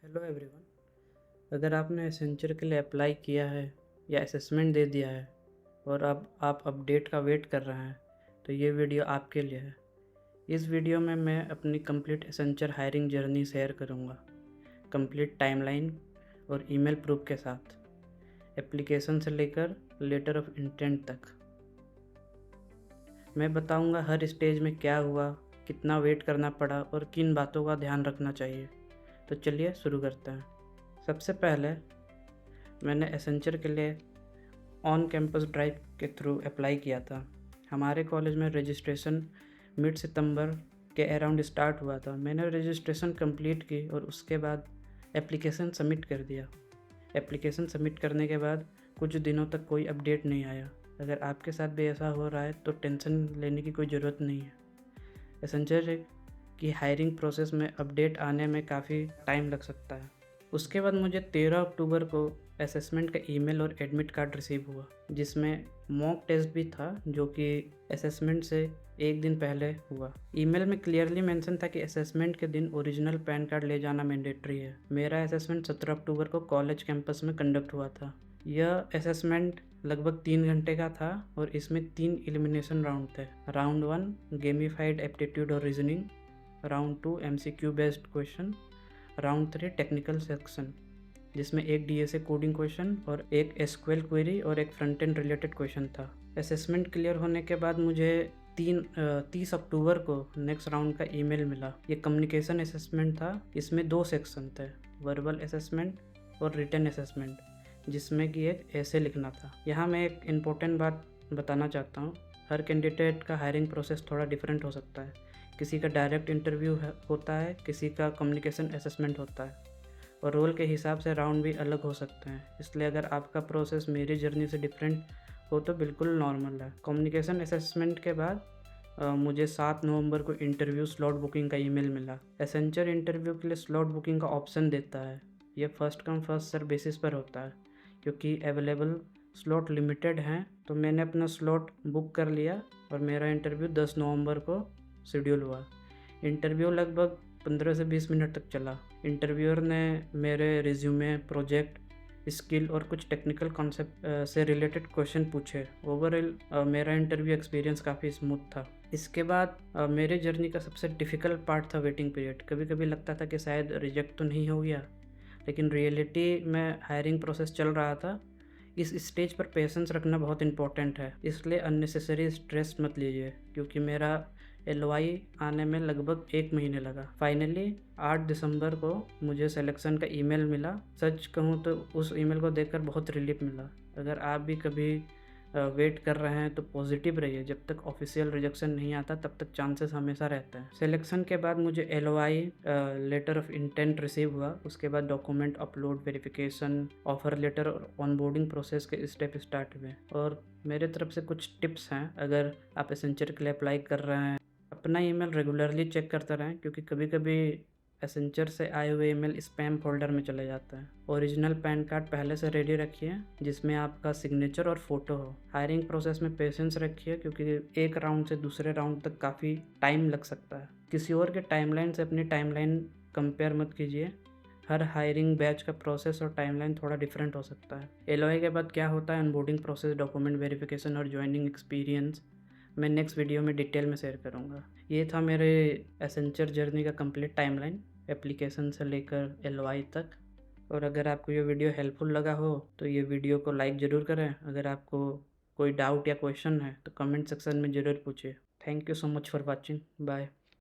Hello everyone. अगर आपने Accenture के लिए अप्लाई किया है या असेसमेंट दे दिया है और अब आप अपडेट का वेट कर रहे हैं तो ये वीडियो आपके लिए है। इस वीडियो में मैं अपनी complete Accenture hiring journey share करूँगा, कंप्लीट टाइमलाइन और ईमेल प्रूफ के साथ, एप्लीकेशन से लेकर लेटर ऑफ इंटेंट तक। मैं बताऊँगा हर स्टेज में क्या हुआ, कितना वेट करना पड़ा और किन बातों का ध्यान रखना चाहिए। तो चलिए शुरू करते हैं। सबसे पहले मैंने एसेंचर के लिए ऑन कैंपस ड्राइव के थ्रू अप्लाई किया था। हमारे कॉलेज में रजिस्ट्रेशन मिड सितंबर के अराउंड स्टार्ट हुआ था। मैंने रजिस्ट्रेशन कंप्लीट की और उसके बाद एप्लीकेशन सबमिट कर दिया। एप्लीकेशन सबमिट करने के बाद कुछ दिनों तक कोई अपडेट नहीं आया। अगर आपके साथ भी ऐसा हो रहा है तो टेंशन लेने की कोई ज़रूरत नहीं है। एसेंचर की हायरिंग प्रोसेस में अपडेट आने में काफ़ी टाइम लग सकता है। उसके बाद मुझे 13 अक्टूबर को असेसमेंट का ईमेल और एडमिट कार्ड रिसीव हुआ, जिसमें मॉक टेस्ट भी था जो कि असेसमेंट से एक दिन पहले हुआ। ईमेल में क्लियरली मेंशन था कि असेसमेंट के दिन ओरिजिनल पैन कार्ड ले जाना मैंडेटरी है। मेरा असेसमेंट 17 अक्टूबर को कॉलेज कैंपस में कंडक्ट हुआ था। यह असेसमेंट लगभग 3 घंटे का था और इसमें 3 एलिमिनेशन राउंड थे। राउंड 1 गेमिफाइड एप्टीट्यूड और reasoning, round 2 MCQ based question, round 3 technical section जिसमें एक DSA कोडिंग क्वेश्चन और एक SQL क्वेरी और एक फ्रंट एंड रिलेटेड क्वेश्चन था। असेसमेंट क्लियर होने के बाद मुझे 30 अक्टूबर को नेक्स्ट राउंड का ईमेल मिला। ये कम्युनिकेशन असेसमेंट था। इसमें 2 सेक्शन थे, वर्बल असेसमेंट और रिटन असेसमेंट, जिसमें कि एक ऐसे लिखना था। यहाँ मैं एक इम्पोर्टेंट बात बताना चाहता हूँ। हर कैंडिडेट का हायरिंग प्रोसेस थोड़ा डिफरेंट हो सकता है। किसी का डायरेक्ट इंटरव्यू होता है, किसी का कम्युनिकेशन असेसमेंट होता है और रोल के हिसाब से राउंड भी अलग हो सकते हैं। इसलिए अगर आपका प्रोसेस मेरी जर्नी से डिफरेंट हो तो बिल्कुल नॉर्मल है। कम्युनिकेशन असेसमेंट के बाद मुझे 7 नवंबर को इंटरव्यू स्लॉट बुकिंग का ईमेल मिला। एसेंचर इंटरव्यू के लिए स्लॉट बुकिंग का ऑप्शन देता है। यह first come first serve basis पर होता है। क्योंकि अवेलेबल स्लॉट लिमिटेड हैं तो मैंने अपना स्लॉट बुक कर लिया और मेरा इंटरव्यू 10 नवंबर को शेड्यूल हुआ। इंटरव्यू लगभग 15 से 20 मिनट तक चला। इंटरव्यूअर ने मेरे रिज्यूमे, प्रोजेक्ट, स्किल और कुछ टेक्निकल कॉन्सेप्ट से रिलेटेड क्वेश्चन पूछे। ओवरऑल मेरा इंटरव्यू एक्सपीरियंस काफ़ी स्मूथ था। इसके बाद मेरे जर्नी का सबसे डिफ़िकल्ट पार्ट था वेटिंग पीरियड। कभी कभी लगता था कि शायद रिजेक्ट तो नहीं हो गया, लेकिन रियलिटी में हायरिंग प्रोसेस चल रहा था। इस स्टेज पर पेशेंस रखना बहुत इंपॉर्टेंट है, इसलिए अननेसेसरी स्ट्रेस मत लीजिए। क्योंकि मेरा LOI आने में लगभग 1 महीने लगा। फाइनली 8 दिसंबर को मुझे सिलेक्शन का ईमेल मिला। सच कहूँ तो उस ईमेल को देखकर बहुत रिलीफ मिला। अगर आप भी कभी वेट कर रहे हैं तो पॉजिटिव रहिए। जब तक ऑफिशियल रिजेक्शन नहीं आता तब तक चांसेस हमेशा रहते हैं। सिलेक्शन के बाद मुझे LOI, letter of intent receive हुआ। उसके बाद document upload, verification, offer letter और ऑनबोर्डिंग प्रोसेस के स्टेप स्टार्ट हुए। और मेरे तरफ से कुछ टिप्स हैं। अगर आप एसेंचर के लिए अप्लाई कर रहे हैं, अपना ईमेल रेगुलरली चेक करते रहें, क्योंकि कभी कभी एसेंचर से आए हुए ईमेल स्पैम फोल्डर में चले जाता है। ओरिजिनल पैन कार्ड पहले से रेडी रखिए जिसमें आपका सिग्नेचर और फोटो हो। हायरिंग प्रोसेस में पेशेंस रखिए क्योंकि एक राउंड से दूसरे राउंड तक काफ़ी टाइम लग सकता है। किसी और के टाइमलाइन से अपनी टाइमलाइन कंपेयर मत कीजिए। हर हायरिंग बैच का प्रोसेस और टाइमलाइन थोड़ा डिफरेंट हो सकता है। LOI के बाद क्या होता है, अनबोर्डिंग प्रोसेस, डॉक्यूमेंट वेरिफिकेशन और ज्वाइनिंग एक्सपीरियंस, मैं नेक्स्ट वीडियो में डिटेल में शेयर करूँगा। ये था मेरे एसेंचर जर्नी का कंप्लीट टाइमलाइन, एप्लीकेशन से लेकर LOI तक। और अगर आपको ये वीडियो हेल्पफुल लगा हो तो ये वीडियो को लाइक ज़रूर करें। अगर आपको कोई डाउट या क्वेश्चन है तो कमेंट सेक्शन में ज़रूर पूछिए। Thank you so much for watching. Bye.